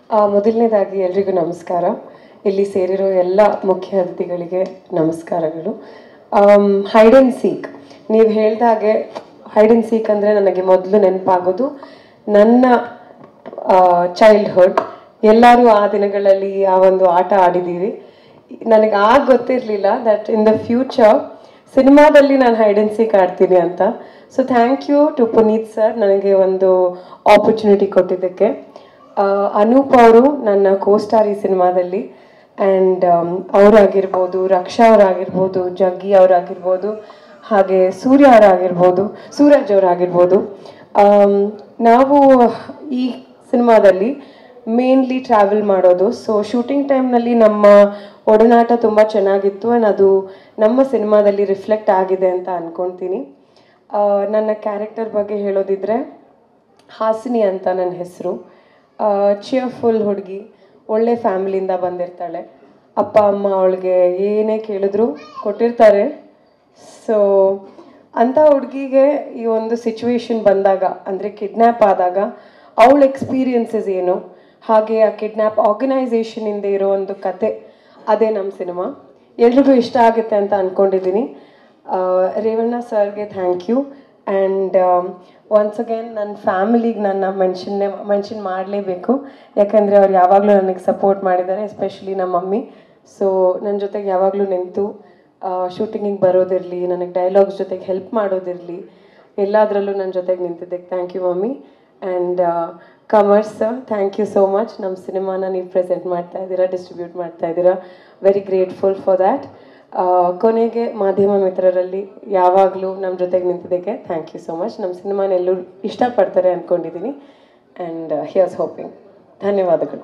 ಮೊದಲನೇದಾಗಿ ಎಲ್ರಿಗೂ ನಮಸ್ಕಾರ. ಇಲ್ಲಿ ಸೇರಿರೋ ಎಲ್ಲ ಮುಖ್ಯ ಅತಿಥಿಗಳಿಗೆ ನಮಸ್ಕಾರಗಳು. ಹೈಡ್ ಆ್ಯಂಡ್ ಸೀಕ್, ನೀವು ಹೇಳ್ದಾಗೆ ಹೈಡ್ ಆ್ಯಂಡ್ ಸೀಕ್ ಅಂದರೆ ನನಗೆ ಮೊದಲು ನೆನಪಾಗೋದು ನನ್ನ ಚೈಲ್ಡ್ಹುಡ್. ಎಲ್ಲರೂ ಆ ದಿನಗಳಲ್ಲಿ ಆ ಒಂದು ಆಟ ಆಡಿದ್ದೀವಿ. ನನಗೆ ಆಗ ಗೊತ್ತಿರಲಿಲ್ಲ ದಟ್ ಇನ್ ದ ಫ್ಯೂಚರ್ ಸಿನಿಮಾದಲ್ಲಿ ನಾನು ಹೈಡ್ ಆ್ಯಂಡ್ ಸೀಕ್ ಆಡ್ತೀನಿ ಅಂತ. So thank you to Puneeth sir ನನಗೆ ಒಂದು ಆಪರ್ಚುನಿಟಿ ಕೊಟ್ಟಿದ್ದಕ್ಕೆ. ಅನೂಪ್ ಅವರು ನನ್ನ ಕೋಸ್ಟಾರ್ ಈ ಸಿನಿಮಾದಲ್ಲಿ. ಆ್ಯಂಡ್ ಅವರಾಗಿರ್ಬೋದು, ರಕ್ಷಾ ಅವರಾಗಿರ್ಬೋದು, ಜಗ್ಗಿ ಅವರಾಗಿರ್ಬೋದು, ಹಾಗೆ ಸೂರಜ್ ಅವರಾಗಿರ್ಬೋದು. ನಾವು ಈ ಸಿನಿಮಾದಲ್ಲಿ ಮೇನ್ಲಿ ಟ್ರಾವೆಲ್ ಮಾಡೋದು. ಸೊ ಶೂಟಿಂಗ್ ಟೈಮ್ನಲ್ಲಿ ನಮ್ಮ ಒಡನಾಟ ತುಂಬ ಚೆನ್ನಾಗಿತ್ತು. ಆ್ಯಂಡ್ ಅದು ನಮ್ಮ ಸಿನಿಮಾದಲ್ಲಿ ರಿಫ್ಲೆಕ್ಟ್ ಆಗಿದೆ ಅಂತ ಅಂದ್ಕೊಳ್ತೀನಿ. ನನ್ನ ಕ್ಯಾರೆಕ್ಟರ್ ಬಗ್ಗೆ ಹೇಳೋದಿದ್ರೆ, ಹಾಸಿನಿ ಅಂತ ನನ್ನ ಹೆಸರು. ಚಿಯರ್ಫುಲ್ ಹುಡುಗಿ, ಒಳ್ಳೆ ಫ್ಯಾಮಿಲಿಯಿಂದ ಬಂದಿರ್ತಾಳೆ. ಅಪ್ಪ ಅಮ್ಮ ಅವಳಿಗೆ ಏನೇ ಕೇಳಿದ್ರು ಕೊಟ್ಟಿರ್ತಾರೆ. ಸೊ ಅಂಥ ಹುಡುಗಿಗೆ ಈ ಒಂದು ಸಿಚುವೇಶನ್ ಬಂದಾಗ, ಅಂದರೆ ಕಿಡ್ನ್ಯಾಪ್ ಆದಾಗ ಅವಳ ಎಕ್ಸ್ಪೀರಿಯನ್ಸಸ್ ಏನು, ಹಾಗೆ ಆ ಕಿಡ್ನ್ಯಾಪ್ ಆರ್ಗನೈಸೇಷನಿಂದ ಇರೋ ಒಂದು ಕತೆ, ಅದೇ ನಮ್ಮ ಸಿನಿಮಾ. ಎಲ್ರಿಗೂ ಇಷ್ಟ ಆಗುತ್ತೆ ಅಂತ ಅಂದ್ಕೊಂಡಿದ್ದೀನಿ. ರೇವಣ್ಣ ಸರ್ಗೆ thank you. And once again ನನ್ನ ಫ್ಯಾಮಿಲಿಗೆ ನನ್ನ ಮೆನ್ಷನ್ ಮಾಡಲೇಬೇಕು. ಯಾಕಂದರೆ ಅವ್ರು ಯಾವಾಗಲೂ ನನಗೆ ಸಪೋರ್ಟ್ ಮಾಡಿದ್ದಾರೆ, ಎಸ್ಪೆಷಲಿ ನಮ್ಮ ಮಮ್ಮಿ. ಸೊ ನನ್ನ ಜೊತೆಗೆ ಯಾವಾಗಲೂ ನಿಂತು ಶೂಟಿಂಗಿಗೆ ಬರೋದಿರಲಿ, ನನಗೆ ಡೈಲಾಗ್ಸ್ ಜೊತೆಗೆ ಹೆಲ್ಪ್ ಮಾಡೋದಿರಲಿ, ಎಲ್ಲದರಲ್ಲೂ ನನ್ನ ಜೊತೆಗೆ ನಿಂತಿದ್ದಕ್ಕೆ thank you mummy. And commerce sir, thank you so much. ನಮ್ಮ ಸಿನಿಮಾನ ನೀವು ಪ್ರೆಸೆಂಟ್ ಮಾಡ್ತಾ ಇದ್ದೀರಾ, ಡಿಸ್ಟ್ರಿಬ್ಯೂಟ್ ಮಾಡ್ತಾ ಇದ್ದೀರಾ. Very grateful for that. ಕೊನೆಗೆ ಮಾಧ್ಯಮ ಮಿತ್ರರಲ್ಲಿ ಯಾವಾಗಲೂ ನಮ್ಮ ಜೊತೆಗೆ ನಿಂತಿದ್ದಕ್ಕೆ ಥ್ಯಾಂಕ್ ಯು ಸೋ ಮಚ್. ನಮ್ಮ ಸಿನಿಮಾನ ಎಲ್ಲರೂ ಇಷ್ಟಪಡ್ತಾರೆ ಅಂದ್ಕೊಂಡಿದ್ದೀನಿ. And here's hoping. ಧನ್ಯವಾದಗಳು.